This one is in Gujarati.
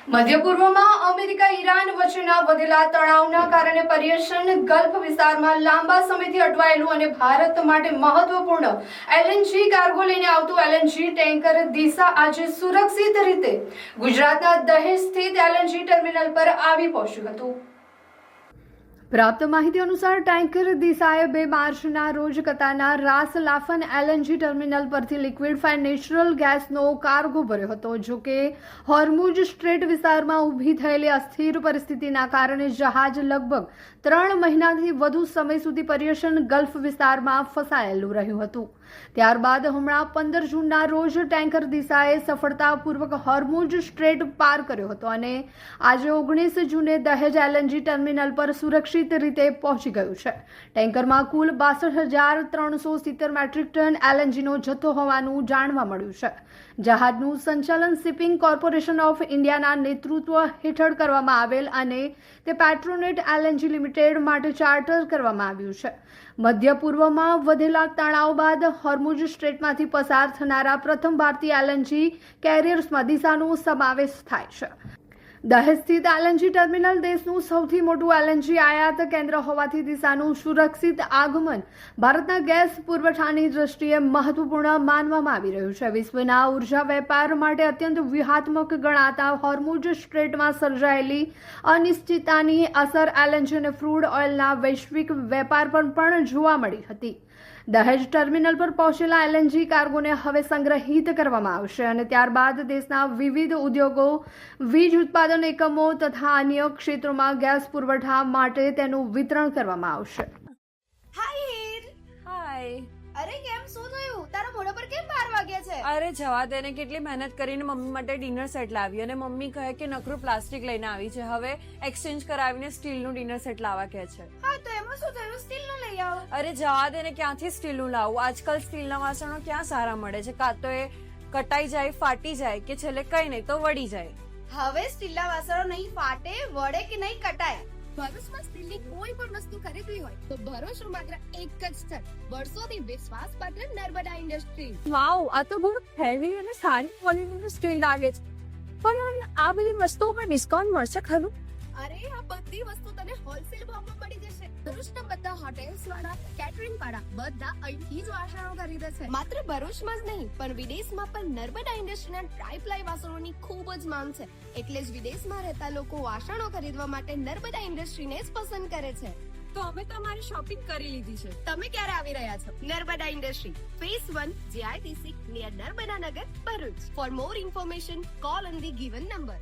મધ્ય પૂર્વમાં અમેરિકા ઈરાન વચ્ચેના વધેલા તણાવના કારણે પર્શિયન ગલ્ફ વિસ્તારમાં લાંબા સમયથી અટવાયેલું અને ભારત માટે મહત્વપૂર્ણ એલએનજી કાર્ગો લઈને આવતું એલએનજી ટેન્કર દિશા આજે સુરક્ષિત રીતે ગુજરાતના દહેજ સ્થિત એલએનજી ટર્મિનલ પર આવી પહોંચ્યું હતું। પ્રાપ્ત માહિતી અનુસાર ટેન્કર દિશાએ 2 માર્ચના રોજ કતારના રાસ લાફન એલએનજી ટર્મિનલ પરથી લિક્વિડ ફાઇન નેચરલ ગેસનો કાર્ગો ભર્યો હતો। જો કે હોર્મુઝ સ્ટ્રેટ વિસ્તારમાં ઊભી થયેલી અસ્થિર પરિસ્થિતિના કારણે જહાજ લગભગ 3 મહિનાથી વધુ સમય સુધી પર્શિયન ગલ્ફ વિસ્તારમાં ફસાયેલું રહ્યું હતું। ત્યારબાદ હમણાં 15 જૂનના રોજ ટેન્કર દિશાએ સફળતાપૂર્વક હોર્મુઝ સ્ટ્રેટ પાર કર્યો હતો અને આજે 19 જૂને દહેજ એલએનજી ટર્મિનલ પર સુરક્ષિત રીતે પહોંચી ગયું છે। ટેન્કરમાં કુલ 62,370 મેટ્રિક ટન એલએનજીનો જથ્થો હોવાનું જાણવા મળ્યું છે। જહાજનું સંચાલન શિપિંગ કોર્પોરેશન ઓફ ઇન્ડિયાના નેતૃત્વ હેઠળ કરવામાં આવેલ અને તે પેટ્રોનેટ એલએનજી લિમિટેડ માટે ચાર્ટર કરવામાં આવ્યું છે। મધ્ય પૂર્વમાં વધેલા તણાવ બાદ હોર્મુઝ સ્ટ્રેટમાંથી પસાર થનારા પ્રથમ ભારતીય એલએનજી કેરિયર્સમાં દિશાનો સમાવેશ થાય છે। દહેજ સ્થિત એલએનજી ટર્મિનલ દેશનું સૌથી મોટું એલએનજી આયાત કેન્દ્ર હોવાથી દિશાનું સુરક્ષિત આગમન ભારતના ગેસ પુરવઠાની દ્રષ્ટિએ મહત્વપૂર્ણ માનવામાં આવી રહ્યું છે। વિશ્વના ઉર્જા વેપાર માટે અત્યંત વ્યૂહાત્મક ગણાતા હોર્મુઝ સ્ટ્રેટમાં સર્જાયેલી અનિશ્ચિતતાની અસર એલએનજી અને ક્રૂડ ઓઇલના વૈશ્વિક વેપાર પર પણ જોવા મળી હતી। દહેજ ટર્મિનલ પર પહોંચેલા એલએનજી કાર્ગોને હવે સંગ્રહિત કરવામાં આવશે અને ત્યારબાદ દેશના વિવિધ ઉદ્યોગો, વીજ ઉત્પાદન એકમો તથા અન્ય ક્ષેત્રોમાં ગેસ પુરવઠા માટે તેનું વિતરણ કરવામાં આવશે। હાય હીર, હાય। અરે કેમ શું થયું? તારા મોઢા પર કેમ 12 વાગ્યા છે? અરે જવા દે ને, કેટલી મહેનત કરીને મમ્મી માટે ડિનર સેટ લાવી અને મમ્મી કહે કે નકરું પ્લાસ્ટિક લઈને આવી છે, હવે એક્સચેન્જ કરાવીને સ્ટીલનું ડિનર સેટ લાવવા કહે છે। હા તો એમાં શું થયું? સ્ટીલનું લઈ આવો। અરે જવા દે ને, ક્યાંથી સ્ટીલનું લાવું? આજકાલ સ્ટીલના વાસણો ક્યાં સારા મળે છે? કાં તો એ કટાઈ જાય, ફાટી જાય કે છેલ્લે કઈ નહીં તો વળી જાય। હવે સ્ટીલના વાસણો નહીં ફાટે, વળે કે નહીં કટાય। ભરૂચમાં સ્ટીલની કોઈ પણ વસ્તુ ખરીદવી હોય તો ભરોસો માત્ર એક જ સ્થળ, વર્ષોથી વિશ્વાસપાત્ર નર્મદા ઇન્ડસ્ટ્રીઝ। વાવ, આ તો બહુ હેવી અને સારી ક્વોલિટીનું સ્ટીલ લાગે છે, પણ આ બધી વસ્તુઓ પર ડિસ્કાઉન્ટ મળશે ખરું? અરે આ બધી વસ્તુ તને હોલસેલ ભાવમાં મળી જશે। ભરૂચના બધા હોટેલ્સ વાળા, કેટરિંગ વાળા બધા અહીંથી જ વાસણો ખરીદે છે। માત્ર ભરૂચમાં જ નહીં પણ વિદેશમાં પણ નર્મદા ઇન્ડસ્ટ્રીના ટ્રાય-પ્લાય વાસણોની ખૂબ જ માંગ છે, એટલે જ વિદેશમાં રહેતા લોકો વાસણો ખરીદવા માટે નર્મદા ઇન્ડસ્ટ્રીને જ પસંદ કરે છે। તો અમે તમારી શોપિંગ કરી લીધી છે। તમે ક્યારે આવી રહ્યા છો? Narmada industry, phase 1, G I T C near Narmada Nagar, Bharuch. For more information call on the given number.